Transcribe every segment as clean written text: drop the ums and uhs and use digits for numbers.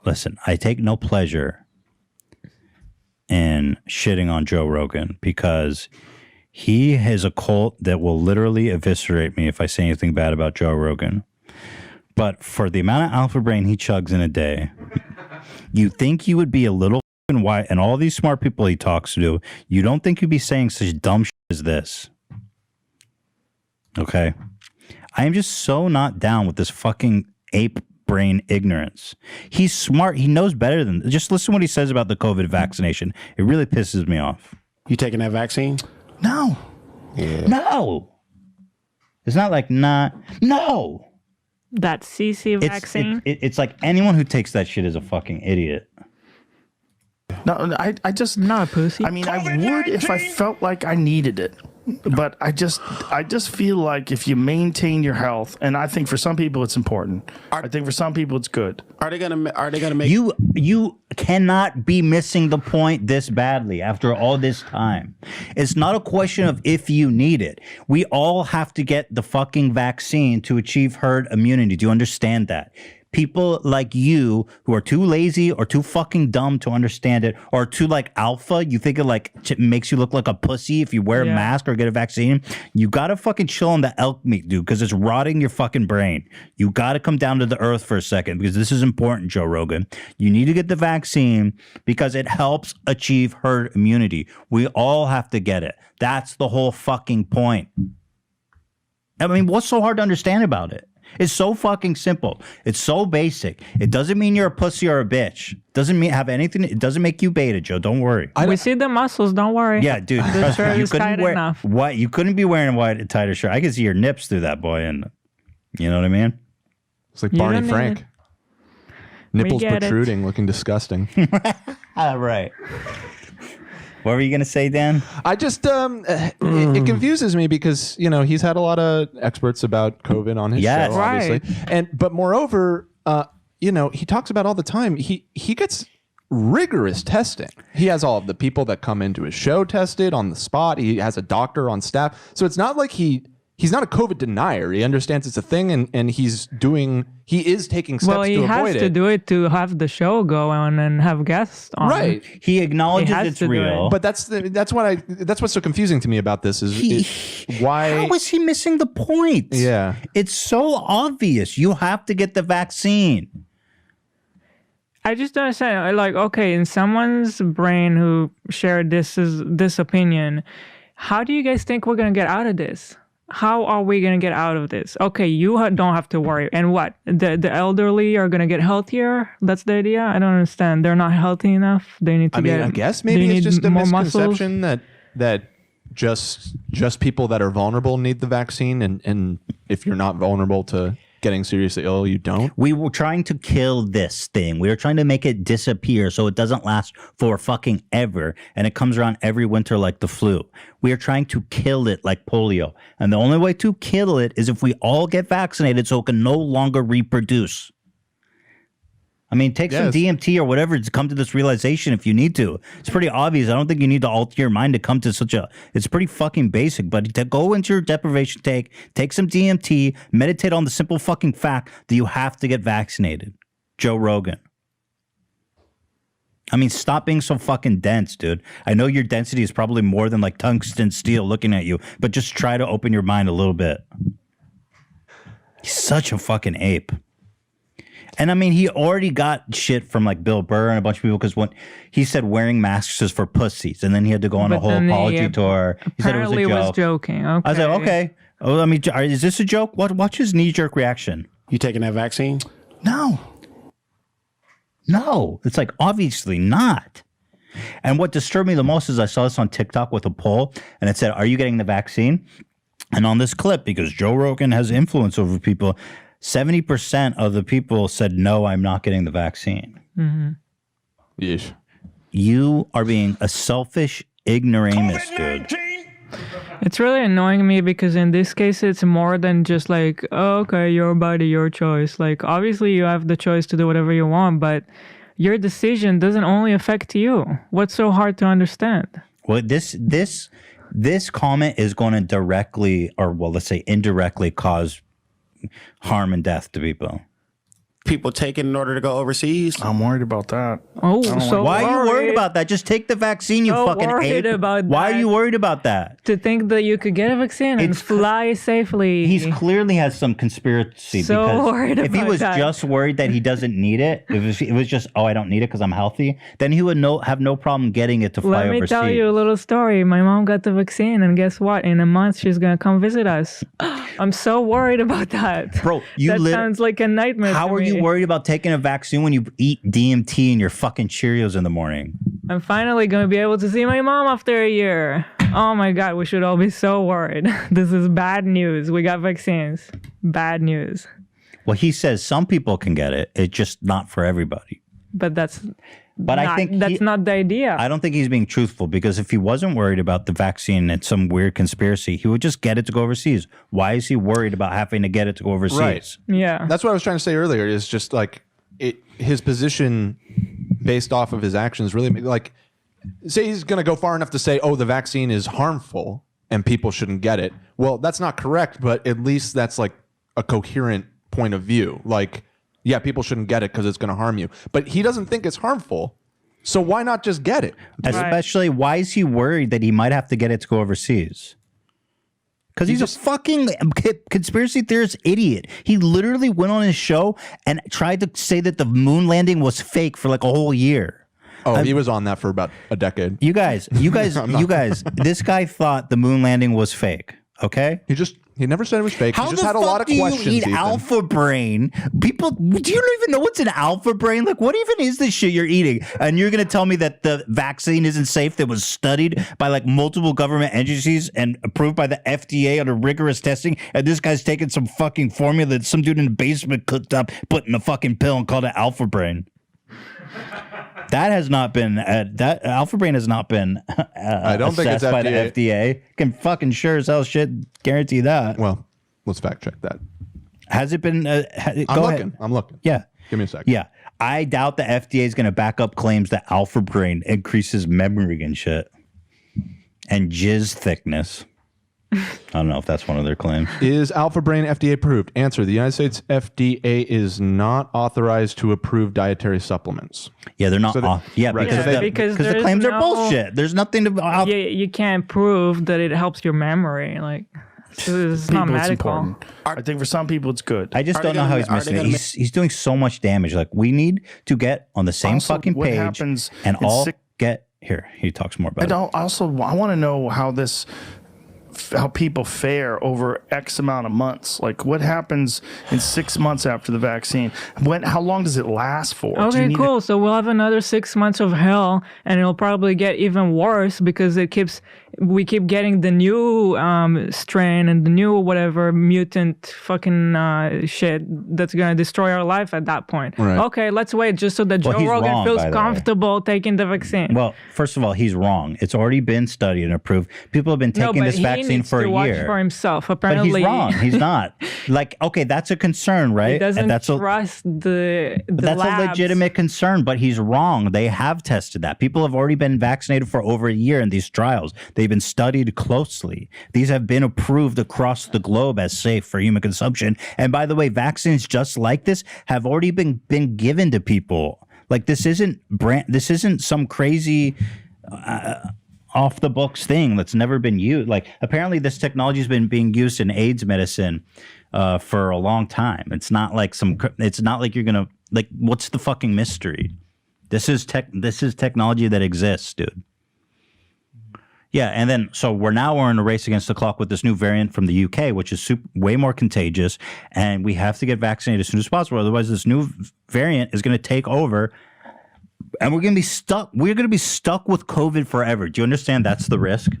listen, I take no pleasure in shitting on Joe Rogan because he has a cult that will literally eviscerate me if I say anything bad about Joe Rogan. But for the amount of alpha brain he chugs in a day, you think you would be a little white, and all these smart people he talks to, you don't think you'd be saying such dumb shit as this. Okay? I am just so not down with this fucking ape brain ignorance. He's smart. He knows better than... Just listen to what he says about the COVID vaccination. It really pisses me off. You taking that vaccine? No. Yeah. No. It's not like, nah. No. That CC vaccine? It's like anyone who takes that shit is a fucking idiot. No, I just... Not a pussy. I mean, I would if I felt like I needed it. But I just feel like if you maintain your health, and I think for some people it's important. I think for some people it's good. Are they gonna make you cannot be missing the point this badly after all this time? It's not a question of if you need it. We all have to get the fucking vaccine to achieve herd immunity. Do you understand that? People like you who are too lazy or too fucking dumb to understand it, or too like alpha, you think it like makes you look like a pussy if you wear a mask or get a vaccine. You gotta fucking chill on the elk meat, dude, because it's rotting your fucking brain. You gotta come down to the earth for a second, because this is important, Joe Rogan. You need to get the vaccine because it helps achieve herd immunity. We all have to get it. That's the whole fucking point. I mean, what's so hard to understand about it? It's so fucking simple. It's so basic. It doesn't mean you're a pussy or a bitch. It doesn't mean have anything. It doesn't make you beta, Joe. Don't worry. We see the muscles. Don't worry. Yeah, dude. The shirt is tight enough. What? You couldn't be wearing a white tighter shirt. I can see your nips through that, boy. And you know what I mean? It's like Barney Frank. Nipples protruding, looking disgusting. All right. What were you going to say, Dan? I just, it confuses me because, you know, he's had a lot of experts about COVID on his show, obviously. But moreover, you know, he talks about all the time, he gets rigorous testing. He has all of the people that come into his show tested on the spot. He has a doctor on staff. So it's not like he's not a COVID denier. He understands it's a thing, and he is taking steps to avoid it. Well, he has to do it to have the show go on and have guests on. Right. He acknowledges it's real. But that's what's so confusing to me about this is why... How is he missing the point? Yeah. It's so obvious. You have to get the vaccine. I just don't understand. Like, okay, in someone's brain who shared this opinion, how do you guys think we're going to get out of this? How are we going to get out of this? Okay, you don't have to worry. And what? The elderly are going to get healthier? That's the idea? I don't understand. They're not healthy enough? They need to get... I guess maybe it's just a misconception that just people that are vulnerable need the vaccine, and if you're not vulnerable to getting seriously ill, you don't. We were trying to kill this thing. We were trying to make it disappear so it doesn't last for fucking ever, and it comes around every winter like the flu. We are trying to kill it like polio, and the only way to kill it is if we all get vaccinated so it can no longer reproduce. I mean, take some DMT or whatever to come to this realization if you need to. It's pretty obvious. I don't think you need to alter your mind to come to such a... It's pretty fucking basic, but to go into your deprivation take some DMT, meditate on the simple fucking fact that you have to get vaccinated. Joe Rogan. I mean, stop being so fucking dense, dude. I know your density is probably more than like tungsten steel looking at you, but just try to open your mind a little bit. He's such a fucking ape. And I mean, he already got shit from like Bill Burr and a bunch of people because when he said wearing masks is for pussies, and then he had to go on a whole apology tour. He said it was a joke. Was joking. Okay. I was like, okay. Oh, I mean, is this a joke? Watch his knee-jerk reaction. You taking that vaccine? No. No, it's like obviously not. And what disturbed me the most is I saw this on TikTok with a poll, and it said, "Are you getting the vaccine?" And on this clip, because Joe Rogan has influence over people, 70% of the people said, no, I'm not getting the vaccine. Mm-hmm. Yeesh. You are being a selfish ignoramus, dude. It's really annoying me because in this case, it's more than just like, oh, okay, your body, your choice. Like, obviously, you have the choice to do whatever you want, but your decision doesn't only affect you. What's so hard to understand? Well, this comment is going to directly, or well, let's say indirectly cause harm and death to people. people take it in order to go overseas? I'm worried about that. Oh, so Why are you worried about that? Just take the vaccine, you So fucking worried ape. about Why are that. you worried about that? To think that you could get a vaccine and It's fly safely. He's clearly has some conspiracy So because worried if he about was that. just worried that he doesn't need it, if it was just, oh, I don't need it because I'm healthy, then he would have no problem getting it to fly Let me overseas. tell you a little story. My mom got the vaccine, and guess what? In a month, she's gonna come visit us. I'm so worried about that. Bro, you that sounds like a nightmare. How to are you me. worried about taking a vaccine when you eat DMT and your fucking Cheerios in the morning? I'm finally gonna be able to see my mom after a year. Oh my god, we should all be so worried. This is bad news. We got vaccines. Bad news. Well, he says some people can get it. It's just not for everybody. But that's I think that's not the idea. I don't think he's being truthful because if he wasn't worried about the vaccine and some weird conspiracy, he would just get it to go overseas. Why is he worried about having to get it to go overseas? Right. Yeah. That's what I was trying to say earlier. Is just like his position based off of his actions really like say he's going to go far enough to say, oh, the vaccine is harmful and people shouldn't get it. Well, that's not correct, but at least that's like a coherent point of view. Like, yeah, people shouldn't get it because it's going to harm you. But he doesn't think it's harmful. So why not just get it? Especially, why is he worried that he might have to get it to go overseas? Because he's a fucking conspiracy theorist idiot. He literally went on his show and tried to say that the moon landing was fake for like a whole year. Oh, he was on that for about a decade. You guys, this guy thought the moon landing was fake. Okay? He never said it was fake. He just had a lot of questions. Do you eat alpha brain? People, do you even know what's an alpha brain? Like, what even is this shit you're eating? And you're going to tell me that the vaccine isn't safe that was studied by like multiple government agencies and approved by the FDA under rigorous testing, and this guy's taking some fucking formula that some dude in the basement cooked up, put in a fucking pill and called it alpha brain. That has not been that alpha brain has not been I don't think it's by the FDA. FDA. Can fucking sure as hell shit guarantee that. Well, let's fact check that. Has it been? I'm looking. Yeah. Give me a second. Yeah. I doubt the FDA is going to back up claims that alpha brain increases memory and shit and jizz thickness. I don't know if that's one of their claims. Is Alpha Brain FDA approved? Answer: the United States FDA is not authorized to approve dietary supplements. Yeah, they're not. So because the claims are bullshit. There's nothing to. You can't prove that it helps your memory. Like, it's not medical. I think for some people it's good. I just don't know how he's missing it. He's doing so much damage. Like, we need to get on the same fucking what page happens and in all get here. He talks more about it. I want to know how people fare over X amount of months. Like, what happens in 6 months after the vaccine? How long does it last for? Okay, cool. So we'll have another 6 months of hell, and it'll probably get even worse because we keep getting the new strain and the new whatever mutant fucking shit that's gonna destroy our life at that point. Right. Okay, let's wait just so that Joe Rogan wrong, feels by the comfortable taking the vaccine. Well, first of all, he's wrong. It's already been studied and approved. People have been taking this vaccine for a watch year. for himself. But Apparently, he's wrong. He's not. Like, okay, that's a concern, right? He doesn't and that's trust the that's labs. a legitimate concern, but he's wrong. They have tested that. People have already been vaccinated for over a year in these trials. They've been studied closely. These have been approved across the globe as safe for human consumption. And by the way, vaccines just like this have already been given to people. Like, this isn't some crazy off the books thing that's never been used. Like, apparently this technology has been being used in AIDS medicine for a long time. It's not like you're gonna, like, what's the fucking mystery? This is technology that exists, dude. Yeah, and then so we're in a race against the clock with this new variant from the UK, which is way more contagious, and we have to get vaccinated as soon as possible. Otherwise, this new variant is going to take over, and we're going to be stuck. We're going to be stuck with COVID forever. Do you understand? That's the risk.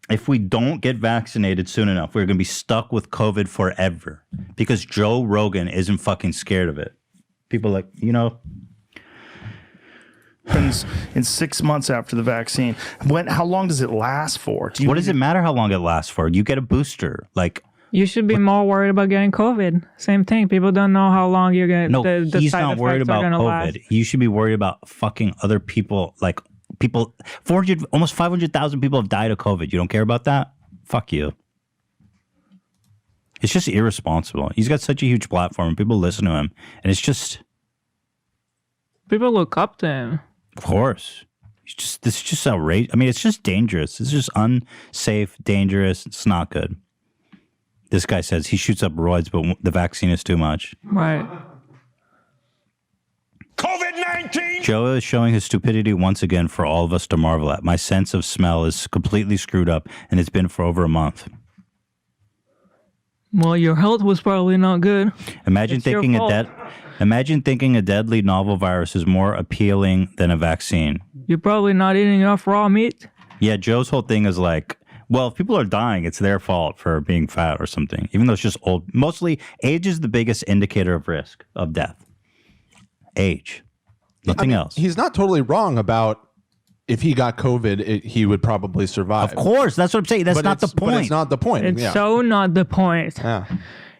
If we don't get vaccinated soon enough, we're going to be stuck with COVID forever because Joe Rogan isn't fucking scared of it. People like, happens in 6 months after the vaccine. How long does it last for? What does it matter how long it lasts for? You get a booster. Like, you should be more worried about getting COVID. Same thing. People don't know how long you're going to. No, the he's side not worried effects are about gonna COVID. last. You should be worried about fucking other people. Like, almost 500,000 people have died of COVID. You don't care about that? Fuck you. It's just irresponsible. He's got such a huge platform, and people listen to him, and it's just people look up to him. Of course. This is just outrageous. I mean, it's just dangerous. It's just unsafe, dangerous. It's not good. This guy says he shoots up roids, but the vaccine is too much. Right. COVID-19! Joe is showing his stupidity once again for all of us to marvel at. My sense of smell is completely screwed up, and it's been for over a month. Well, your health was probably not good. Imagine thinking a deadly novel virus is more appealing than a vaccine. You're probably not eating enough raw meat. Yeah, Joe's whole thing is like, well, if people are dying, it's their fault for being fat or something, even though it's just old. Mostly, age is the biggest indicator of risk of death. Age. Nothing else. He's not totally wrong about if he got COVID, he would probably survive. Of course. That's what I'm saying. That's not the point. But it's not the point. It's so not the point. Yeah.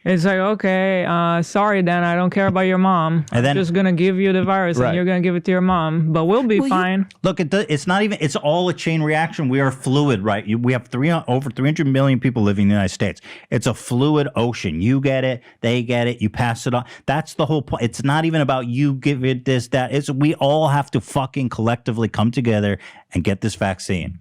It's like, okay, sorry, Dan, I don't care about your mom. I'm just going to give you the virus and you're going to give it to your mom, but we'll be fine. Look, it's not even, it's all a chain reaction. We are fluid, right? We have over 300 million people living in the United States. It's a fluid ocean. You get it, they get it, you pass it on. That's the whole point. It's not even about you give it this, that. We all have to fucking collectively come together and get this vaccine.